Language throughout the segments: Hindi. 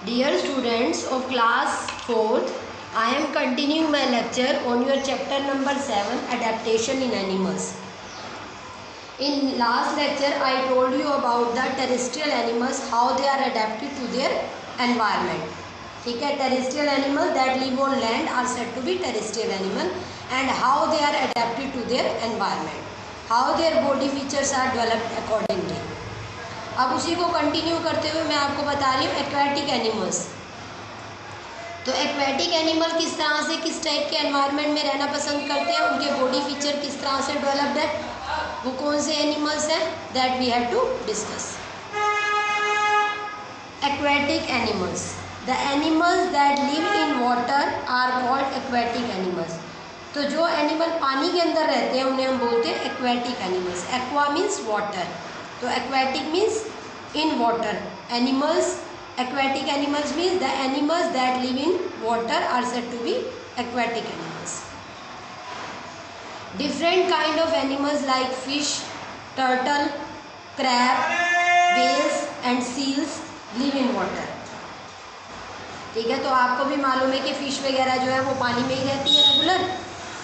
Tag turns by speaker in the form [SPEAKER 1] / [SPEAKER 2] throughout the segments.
[SPEAKER 1] Dear students of class 4th, I am continuing my lecture on your chapter number 7, Adaptation in Animals. In last lecture, I told you about the terrestrial animals, how they are adapted to their environment. ठीक है, terrestrial animals that live on land are said to be terrestrial animal and how they are adapted to their environment, how their body features are developed accordingly. अब उसी को कंटिन्यू करते हुए मैं आपको बता रही हूँ एक्वेटिक एनिमल्स। तो एक्वेटिक एनिमल किस तरह से किस टाइप के एनवायरनमेंट में रहना पसंद करते हैं, उनके बॉडी फीचर किस तरह से डेवलप्ड है, वो कौन से एनिमल्स हैं, that we have to discuss. Aquatic animals, the animals that live in water are called aquatic animals. तो जो एनिमल पानी के अंदर रहते हैं उन्हें हम बोलते हैं aquatic animals. Aqua means water, तो aquatic means in water animals. Aquatic animals means the animals that live in water are said to be aquatic animals. Different kind of animals like fish, turtle, crab, whales and seals live in water. ठीक है, तो आपको भी मालूम है कि फिश वगैरह जो है वो पानी में ही रहती है रेगुलर।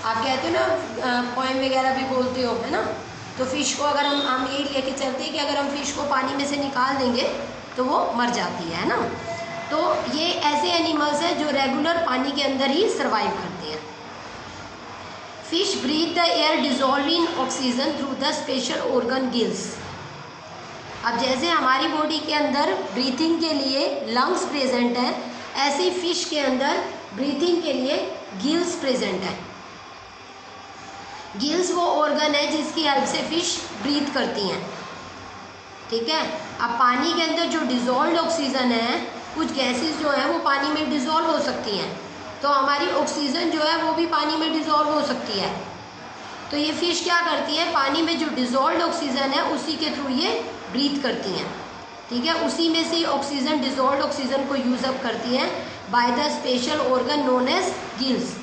[SPEAKER 1] आप कहते हो ना पोएम वगैरह भी बोलते हो, है ना। तो फिश को अगर हम यही लेके चलते हैं कि अगर हम फिश को पानी में से निकाल देंगे तो वो मर जाती है ना। तो ये ऐसे एनिमल्स हैं जो रेगुलर पानी के अंदर ही सर्वाइव करते हैं। Fish breathe the air dissolve in oxygen through the special organ gills. अब जैसे हमारी बॉडी के अंदर ब्रीथिंग के लिए लंग्स प्रेजेंट है, ऐसे ही फिश के अंदर ब्रीथिंग के लिए गिल्स प्रेजेंट है। गिल्स वो ऑर्गन है जिसकी हेल्प से फिश ब्रीथ करती हैं। ठीक है, अब पानी के अंदर जो डिज़ोल्व्ड ऑक्सीजन है, कुछ गैसेस जो है वो पानी में डिज़ोल्व हो सकती हैं, तो हमारी ऑक्सीजन जो है वो भी पानी में डिज़ोल्व हो सकती है। तो ये फिश क्या करती है, पानी में जो डिज़ोल्व्ड ऑक्सीजन है उसी के थ्रू ये ब्रीथ करती हैं। ठीक है, उसी में से ऑक्सीजन, डिज़ोल्व्ड ऑक्सीजन को यूज़ अप करती हैं by the special organ known as gills.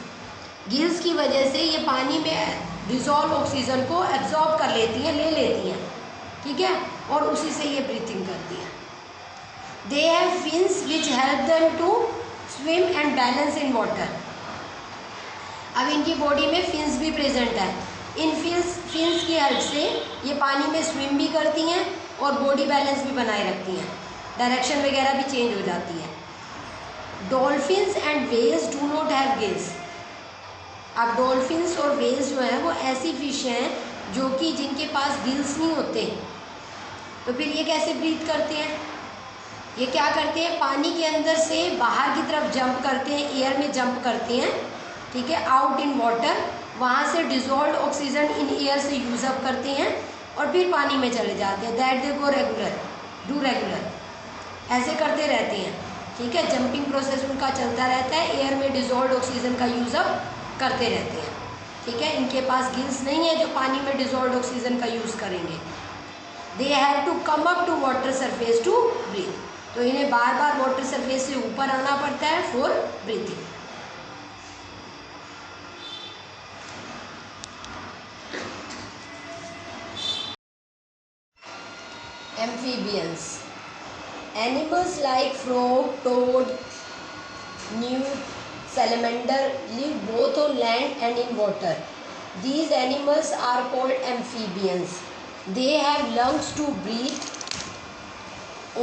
[SPEAKER 1] Gills की वजह से ये पानी में डिज़ोल्व ऑक्सीजन को एब्जॉर्ब कर लेती हैं, ले लेती हैं। ठीक है, और उसी से ये ब्रीथिंग करती है। They have fins which help them to swim and balance in water. अब इनकी बॉडी में फिन्स भी प्रेजेंट है। इन फिन्स की हेल्प से ये पानी में स्विम भी करती हैं और बॉडी बैलेंस भी बनाए रखती हैं, डायरेक्शन वगैरह भी चेंज हो जाती है। Dolphins and whales do not have gills. अब डॉल्फिन्स और वेल्स जो हैं वो ऐसी फिश हैं जो कि जिनके पास गिल्स नहीं होते, तो फिर ये कैसे ब्रीथ करते हैं, ये क्या करते हैं, पानी के अंदर से बाहर की तरफ जंप करते हैं, एयर में जंप करते हैं। ठीक है, आउट इन वाटर, वहाँ से डिज़ोल्व्ड ऑक्सीजन इन एयर से यूज़ अप करते हैं और फिर पानी में चले जाते हैं। दैट दे गो रेगुलर, ऐसे करते रहते हैं। ठीक है, जंपिंग प्रोसेस उनका चलता रहता है, एयर में डिज़ोल्व्ड ऑक्सीजन का यूज़ अप करते रहते हैं। ठीक है, इनके पास गिल्स नहीं है जो पानी में डिज़ोल्व्ड ऑक्सीजन का यूज़ करेंगे। They have to come up to water surface to breathe, तो इन्हें बार बार वाटर सरफेस से ऊपर आना पड़ता है for breathing. Amphibians, animals like frog, toad, newt, salamander live both on land and in water. These animals are called amphibians. They have lungs to breathe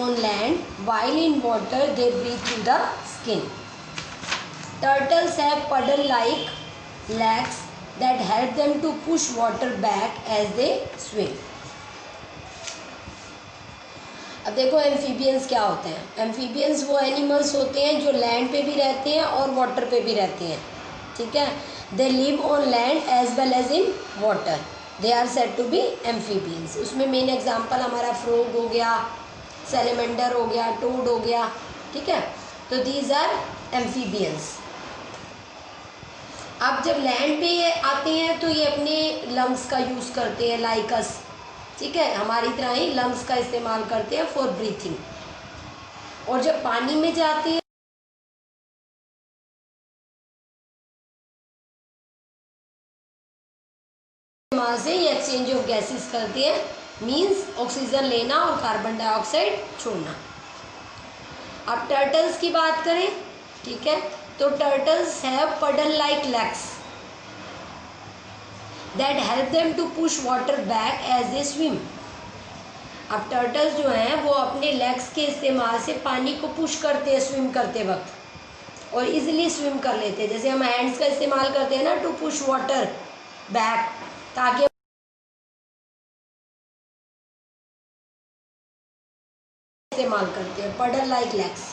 [SPEAKER 1] on land, while in water they breathe through the skin. Turtles have puddle-like legs that help them to push water back as they swim. अब देखो एम्फीबियंस क्या होते हैं। एम्फीबियंस वो एनिमल्स होते हैं जो लैंड पे भी रहते हैं और वाटर पे भी रहते हैं। ठीक है, they live on land as well as in water, they are said to be amphibians. उसमें मेन एग्जांपल हमारा फ्रॉग हो गया, सैलेमेंडर हो गया, टोड हो गया। ठीक है, तो दीज आर एम्फीबियंस। अब जब लैंड पे आते हैं तो ये अपने लंग्स का यूज़ करते हैं लाइक अस। ठीक है, हमारी तरह ही लंग्स का इस्तेमाल करते हैं फॉर ब्रीथिंग। और जब पानी में जाते हैं वहाँ से ये एक्सचेंज ऑफ गैसेस करते हैं, मींस ऑक्सीजन लेना और कार्बन डाइऑक्साइड छोड़ना। अब टर्टल्स की बात करें, ठीक है, तो turtles have paddle like legs that help them to push water back as they swim. अब टर्टल्स जो हैं वो अपने लेग्स के इस्तेमाल से पानी को पुश करते हैं स्विम करते वक्त, और इजीली स्विम कर लेते हैं। जैसे हम हैंड्स का इस्तेमाल करते हैं ना टू पुश वाटर बैक, ताकि इस्तेमाल करते हैं पडल लाइक लेग्स।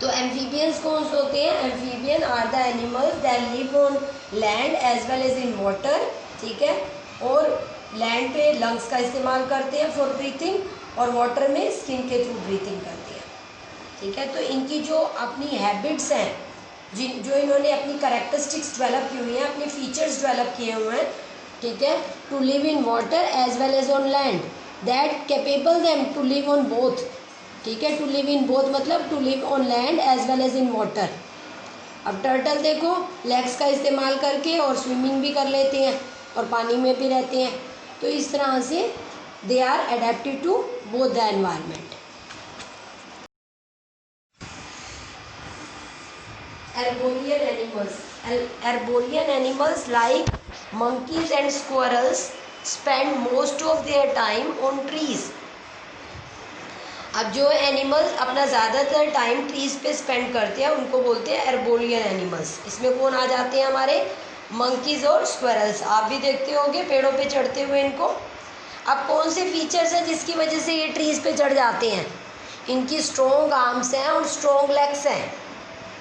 [SPEAKER 1] तो एम्फीबियंस कौन से होते हैं? Amphibian are the animals that live on land as well as in water, ठीक है, और लैंड पे लंग्स का इस्तेमाल करते हैं फॉर ब्रीथिंग, और वाटर में स्किन के थ्रू ब्रीथिंग करते हैं, ठीक है। तो इनकी जो अपनी हैबिट्स हैं, जो इन्होंने अपनी कैरेक्टरिस्टिक्स डेवलप की हुई हैं, अपने फीचर्स डेवलप किए हुए हैं, ठीक है, to live in water as well as on land, that capable them to live on both, ठीक है। टू लिव इन बोथ मतलब to live on land as well as in water. अब टर्टल देखो लेग्स का इस्तेमाल करके और स्विमिंग भी कर लेते हैं और पानी में भी रहते हैं, तो इस तरह से they are adapted to both the environment. Arborian animals. Arborian animals like monkeys and squirrels spend most of their time on trees. अब जो एनिमल्स अपना ज़्यादातर टाइम ट्रीज पे स्पेंड करते हैं उनको बोलते हैं एर्बोरियन एनिमल्स। इसमें कौन आ जाते हैं? हमारे मंकीज़ और स्क्वायरल्स। आप भी देखते होंगे पेड़ों पे चढ़ते हुए इनको। अब कौन से फीचर्स हैं जिसकी वजह से ये ट्रीज पे चढ़ जाते हैं? इनकी स्ट्रॉन्ग आर्म्स हैं और स्ट्रॉन्ग लेग्स हैं।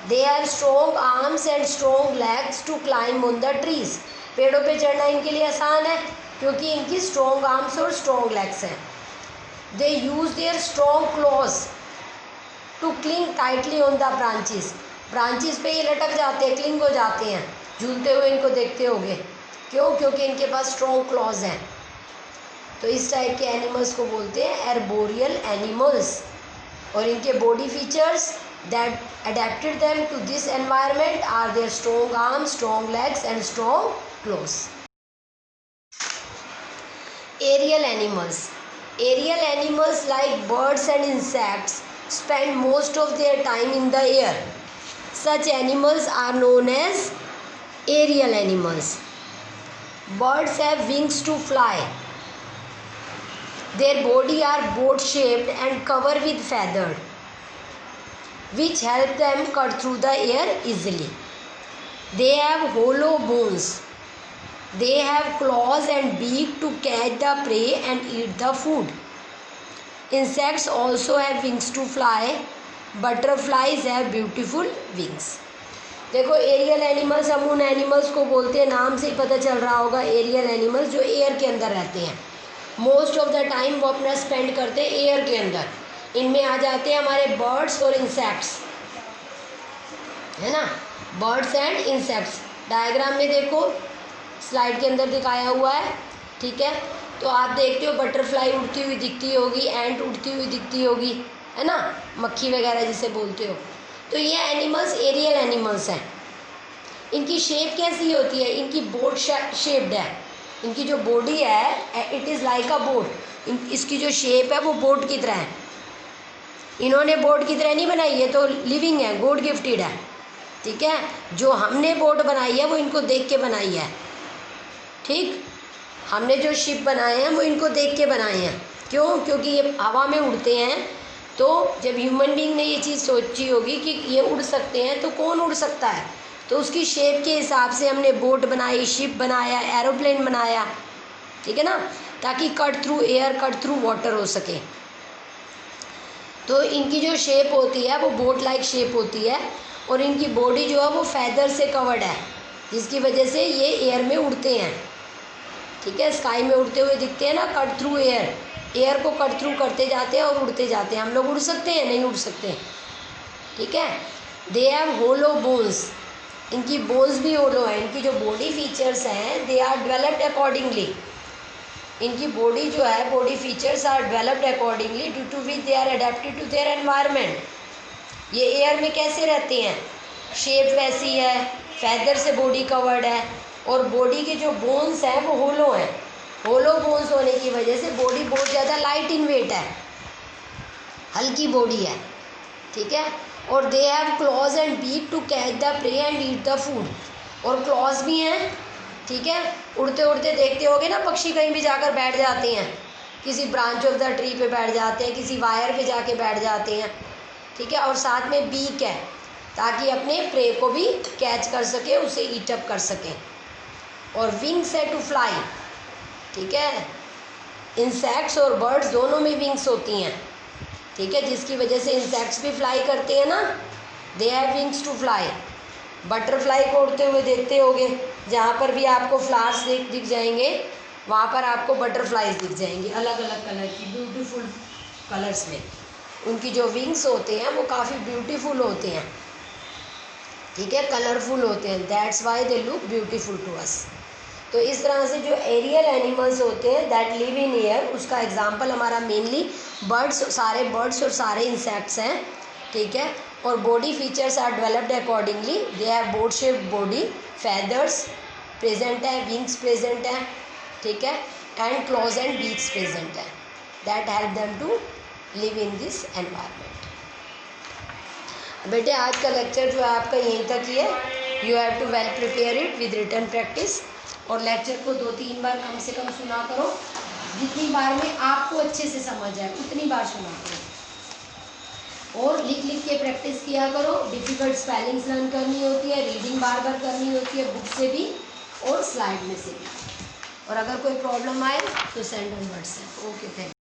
[SPEAKER 1] They are strong arms and strong legs to climb on the trees. पेड़ों पे चढ़ना इनके लिए आसान है क्योंकि इनकी स्ट्रॉन्ग आर्म्स और स्ट्रॉन्ग लेग्स हैं। They use their strong claws to cling tightly on the branches. Branches पे ये लटक जाते हैं, क्लिंग हो जाते हैं। झूलते हुए इनको देखते होंगे, क्यों? क्योंकि इनके पास स्ट्रॉन्ग क्लॉज हैं। तो इस टाइप के एनिमल्स को बोलते हैं एर्बोरियल एनिमल्स। और इनके body features that adapted them to this environment are their strong arms, strong legs and strong claws. Aerial animals. Aerial animals like birds and insects spend most of their time in the air. Such animals are known as aerial animals. Birds have wings to fly. Their body are boat shaped and covered with feathers, which help them cut through the air easily. They have hollow bones. They have claws and beak to catch the prey and eat the food. Insects also have wings to fly. Butterflies have beautiful wings. देखो एरियल एनिमल्स, हम उन एनिमल्स को बोलते हैं, नाम से ही पता चल रहा होगा, एरियल एनिमल्स जो एयर के अंदर रहते हैं। मोस्ट ऑफ द टाइम वो अपना स्पेंड करते हैं एयर के अंदर। इनमें आ जाते हैं हमारे बर्ड्स और इंसेक्ट्स, है ना, बर्ड्स एंड इंसेक्ट्स। डायग्राम में देखो स्लाइड के अंदर दिखाया हुआ है, ठीक है। तो आप देखते हो बटरफ्लाई उड़ती हुई दिखती होगी, एंट उड़ती हुई दिखती होगी, है ना, मक्खी वगैरह जिसे बोलते हो। तो ये एनिमल्स एरियल एनिमल्स हैं। इनकी शेप कैसी होती है? इनकी बोट शेप्ड है। इनकी जो बॉडी है it is like a boat. इसकी जो शेप है वो बोट की तरह है। इन्होंने बोट की तरह नहीं बनाई, ये तो लिविंग है, गॉड गिफ्टेड है, ठीक है। जो हमने बोट बनाई है वो इनको देख के बनाई है, ठीक। हमने जो शिप बनाए हैं वो इनको देख के बनाए हैं। क्यों? क्योंकि ये हवा में उड़ते हैं। तो जब ह्यूमन बीइंग ने ये चीज़ सोची होगी कि ये उड़ सकते हैं तो कौन उड़ सकता है, तो उसकी शेप के हिसाब से हमने बोट बनाई, शिप बनाया, एरोप्लेन बनाया, ठीक है ना, ताकि cut through air, cut through water हो सके। तो इनकी जो शेप होती है वो बोट लाइक शेप होती है, और इनकी बॉडी जो है वो फैदर से कवर्ड है, जिसकी वजह से ये एयर में उड़ते हैं, ठीक है। स्काई में उड़ते हुए दिखते हैं ना, कट थ्रू एयर, एयर को कट थ्रू करते जाते हैं और उड़ते जाते हैं। हम लोग उड़ सकते हैं? नहीं उड़ सकते, ठीक है। They have hollow bones. इनकी बोन्स भी होलो है। इनकी जो बॉडी फीचर्स हैं दे आर डेवलप्ड अकॉर्डिंगली। इनकी बॉडी जो है, body features are developed accordingly due to which they are adapted to their environment. ये एयर में कैसे रहते हैं? शेप वैसी है, फैदर से बॉडी कवर्ड है, और बॉडी के जो बोन्स हैं वो होलो हैं। होलो बोन्स होने की वजह से बॉडी बहुत ज़्यादा लाइट इन वेट है, हल्की बॉडी है, ठीक है। और they have claws and beak to catch the prey and eat the food, और क्लॉज भी हैं, ठीक है। उड़ते उड़ते देखते होगे ना पक्षी कहीं भी जाकर बैठ जाते हैं, किसी ब्रांच ऑफ द ट्री पे बैठ जाते हैं, किसी वायर पे जाके बैठ जाते हैं, ठीक है। और साथ में बीक है ताकि अपने प्रे को भी कैच कर सके, उसे ईट अप कर सकें। और विंग्स है टू फ्लाई, ठीक है। इंसेक्ट्स और बर्ड्स दोनों में विंग्स होती हैं, ठीक है, जिसकी वजह से इंसेक्ट्स भी फ्लाई करते हैं ना, they have wings to fly. Butterfly को उड़ते हुए देखते होगे, जहाँ पर भी आपको फ्लावर्स दिख जाएंगे वहाँ पर आपको बटरफ्लाइज दिख जाएंगी अलग अलग कलर की, ब्यूटीफुल कलर्स में। उनकी जो विंग्स होते हैं वो काफ़ी ब्यूटीफुल होते हैं, ठीक है, कलरफुल होते हैं, that's why they look beautiful to us. तो इस तरह से जो एरियल एनिमल्स होते हैं दैट लिव इन एयर, उसका एग्जांपल हमारा मेनली बर्ड्स, सारे बर्ड्स और सारे इंसेक्ट्स हैं, ठीक है। और body features are developed accordingly, they have boat shaped body, feathers present है, विंग्स प्रेजेंट है, ठीक है, and claws and beaks present है, that help them to live in this environment. बेटे आज का लेक्चर जो है आपका यहीं तक ही है। You have to well prepare it with written practice, और लेक्चर को 2-3 बार कम से कम सुना करो, जितनी बार में आपको अच्छे से समझ आए उतनी बार सुना करो, और लिख लिख के प्रैक्टिस किया करो। डिफ़िकल्ट स्पेलिंग्स लर्न करनी होती है, रीडिंग बार बार करनी होती है, बुक से भी और स्लाइड में से भी। और अगर कोई प्रॉब्लम आए तो send on WhatsApp. Okay, thank you.